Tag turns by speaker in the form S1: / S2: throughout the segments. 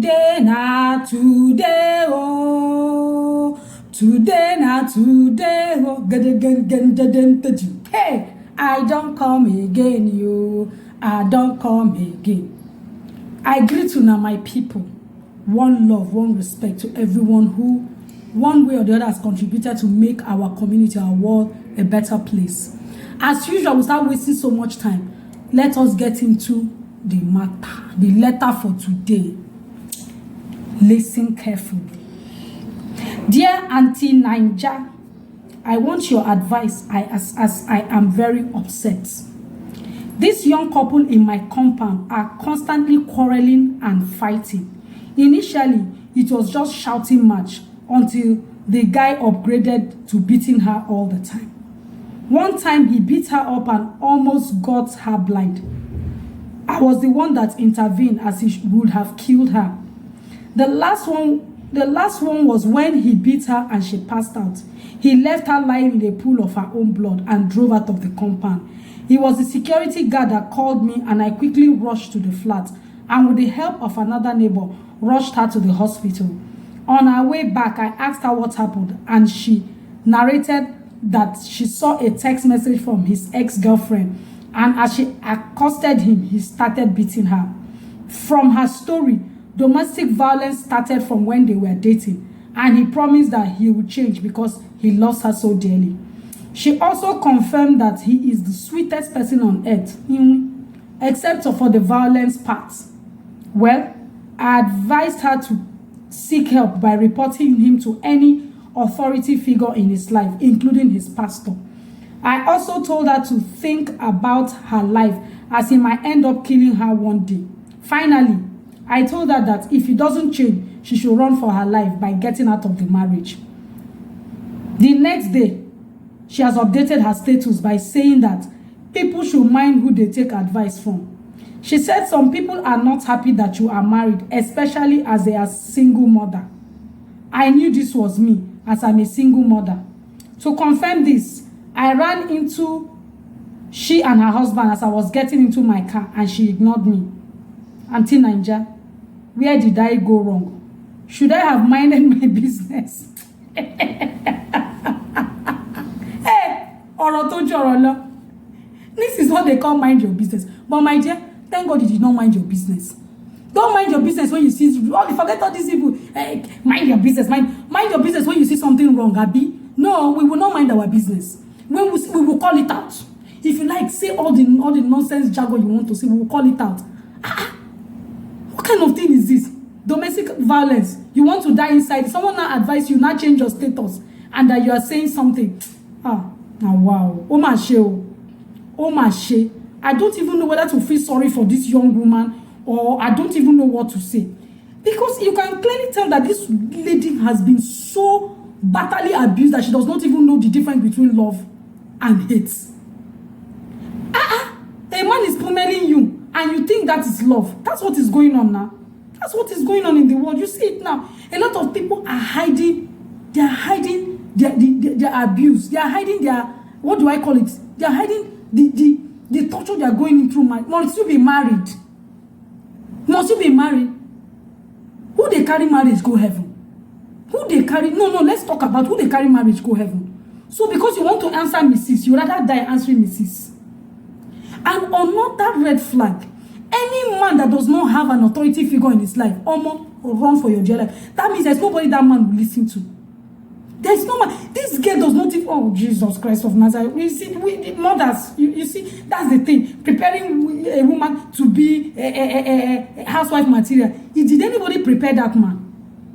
S1: today na today, oh. Today na today, oh. Hey, I don't come again, you. I don't come again. I greet you now, my people. One love, one respect to everyone who, one way or the other, has contributed to make our community, our world, a better place. As usual, without wasting so much time, let us get into the matter, the letter for today. Listen carefully. Dear Aunty Naija, I want your advice as I am very upset. This young couple in my compound are constantly quarreling and fighting. Initially, it was just shouting match until the guy upgraded to beating her all the time. One time he beat her up and almost got her blind. I was the one that intervened, as he would have killed her. The last one was when he beat her and she passed out. He left her lying in a pool of her own blood and drove out of the compound. He was the security guard that called me, and I quickly rushed to the flat and with the help of another neighbor rushed her to the hospital. On our way back, I asked her what happened, and she narrated that she saw a text message from his ex-girlfriend, and as she accosted him, he started beating her. From her story, domestic violence started from when they were dating, and he promised that he would change because he loves her so dearly. She also confirmed that he is the sweetest person on earth, except for the violence part. Well, I advised her to seek help by reporting him to any authority figure in his life, including his pastor. I also told her to think about her life, as he might end up killing her one day. Finally, I told her that if he doesn't change, she should run for her life by getting out of the marriage. The next day, she has updated her status by saying that people should mind who they take advice from. She said some people are not happy that you are married, especially as they are single mother. I knew this was me, as I'm a single mother. To confirm this, I ran into she and her husband as I was getting into my car, and she ignored me. Aunty Naija, where did I go wrong? Should I have minded my business? This is what they call mind your business. But my dear, thank God you did not mind your business. Don't mind your business when you see, forget all these people. Hey, mind your business. Mind your business when you see something wrong, Abi. No, we will not mind our business. When we will call it out. If you like, say all the nonsense jargon you want to say, we will call it out. What kind of thing is this? Domestic violence. You want to die inside. Someone now advise you, now change your status, and that you are saying something. Now wow. Oh my shey. I don't even know whether to feel sorry for this young woman, or I don't even know what to say. Because you can clearly tell that this lady has been so batterly abused that she does not even know the difference between love and hate. A man is pummeling you, and you think that is love. That's what is going on now. That's what is going on in the world. You see it now. A lot of people are hiding. They are hiding their abuse. They are hiding their, what do I call it? They are hiding the torture they are going through. Must you be married? Must you be married? Who they carry marriage go heaven? Who they carry? No, let's talk about who they carry marriage go heaven. So because you want to answer Mrs., you rather die answering Mrs. And another red flag, any man that does not have an authority figure in his life, almost run for your dear life. That means there's nobody that man will listen to. There's no man. This girl does not even, oh, Jesus Christ of Nazareth. You see, mothers, you see, that's the thing. Preparing a woman to be a housewife material. Did anybody prepare that man?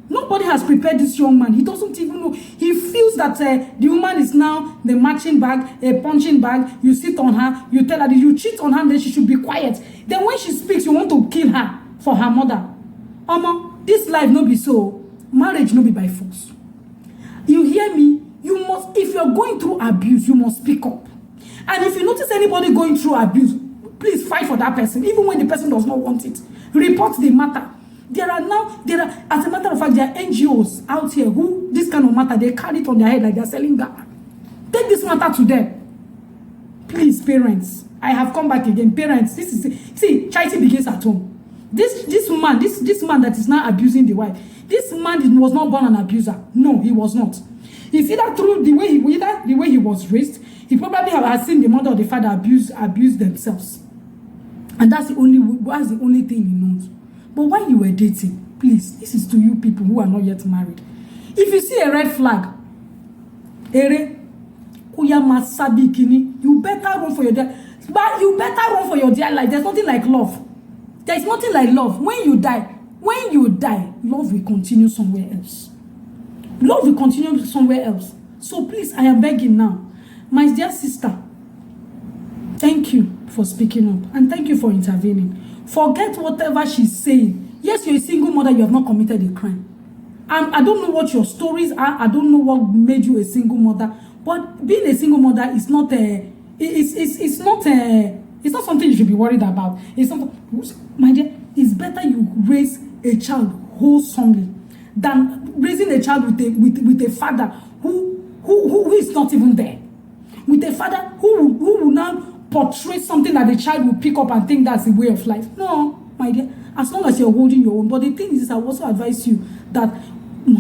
S1: Nobody has prepared this young man. He doesn't even know. He feels that the woman is now the matching bag, a punching bag. You sit on her, you tell her that you cheat on her, then she should be quiet. Then when she speaks, you want to kill her for her mother. This life no be so. Marriage no be by force. You hear me? You must, if you're going through abuse, you must speak up. And if you notice anybody going through abuse, please fight for that person, even when the person does not want it. Report the matter. There are, as a matter of fact, there are NGOs out here who, this kind of matter, they carry it on their head like they're selling Ghana. Take this matter to them. Please, parents, I have come back again. Parents, this is, see, charity begins at home. This man that is now abusing the wife, this man was not born an abuser. No, he was not. It's either through the way he was raised, he probably has seen the mother or the father abuse themselves. And that's the only thing he knows. But when you were dating, please, this is to you people who are not yet married. If you see a red flag, you better run for your dear. But you better run for your dear life. There's nothing like love. There's nothing like love. When you die, love will continue somewhere else. Love will continue somewhere else. So please, I am begging now. My dear sister, thank you for speaking up. And thank you for intervening. Forget whatever she's saying. Yes, you're a single mother. You have not committed a crime. I don't know what your stories are. I don't know what made you a single mother. But being a single mother is not it's not something you should be worried about. It's not, my dear, it's better you raise a child wholesomely than raising a child with a father who is not even there. With a father who will now portray something that the child will pick up and think that's the way of life. No, my dear, as long as you're holding your own. But the thing is, I also advise you that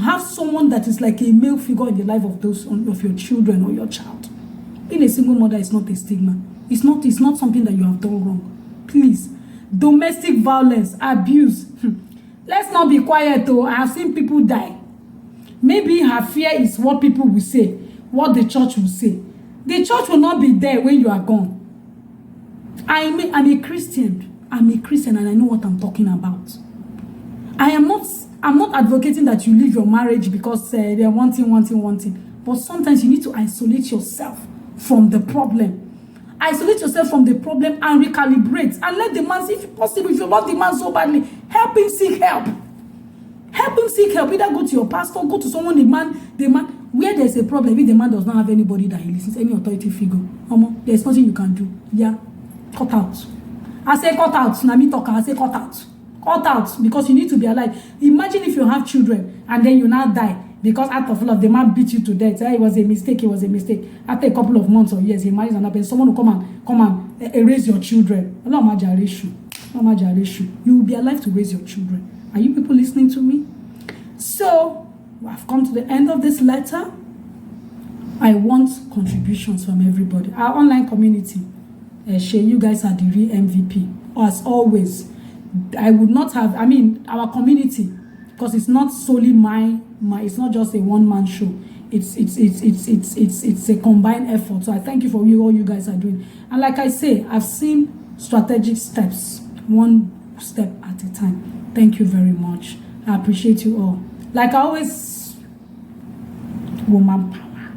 S1: have someone that is like a male figure in the life of your children or your child. Being a single mother is not a stigma. It's not something that you have done wrong. Please, domestic violence, abuse. Let's not be quiet though. I have seen people die. Maybe her fear is what people will say, what the church will say. The church will not be there when you are gone. I'm a Christian. I'm a Christian and I know what I'm talking about. I'm not advocating that you leave your marriage because they're wanting. But sometimes you need to isolate yourself from the problem. Isolate yourself from the problem and recalibrate. And let the man, if possible, if you love the man so badly, help him seek help. Help him seek help. Either go to your pastor, go to someone, the man, where there's a problem, if the man does not have anybody that he listens, any authority figure, there's nothing you can do. Yeah, cut out. I say cut out. Nami talk, I say cut out. Cut out, because you need to be alive. Imagine if you have children and then you now die because out of love the man beat you to death. It was a mistake. After a couple of months or years, he marries another person. Someone will come and erase your children. You will be alive to raise your children. Are you people listening to me? So I've come to the end of this letter. I want contributions from everybody. Our online community, you guys are the real MVP. As always, I would not have, our community, because it's not solely it's not just a one-man show. It's a combined effort. So I thank you for all you guys are doing. And like I say, I've seen strategic steps, one step at a time. Thank you very much. I appreciate you all. Like I always, woman power.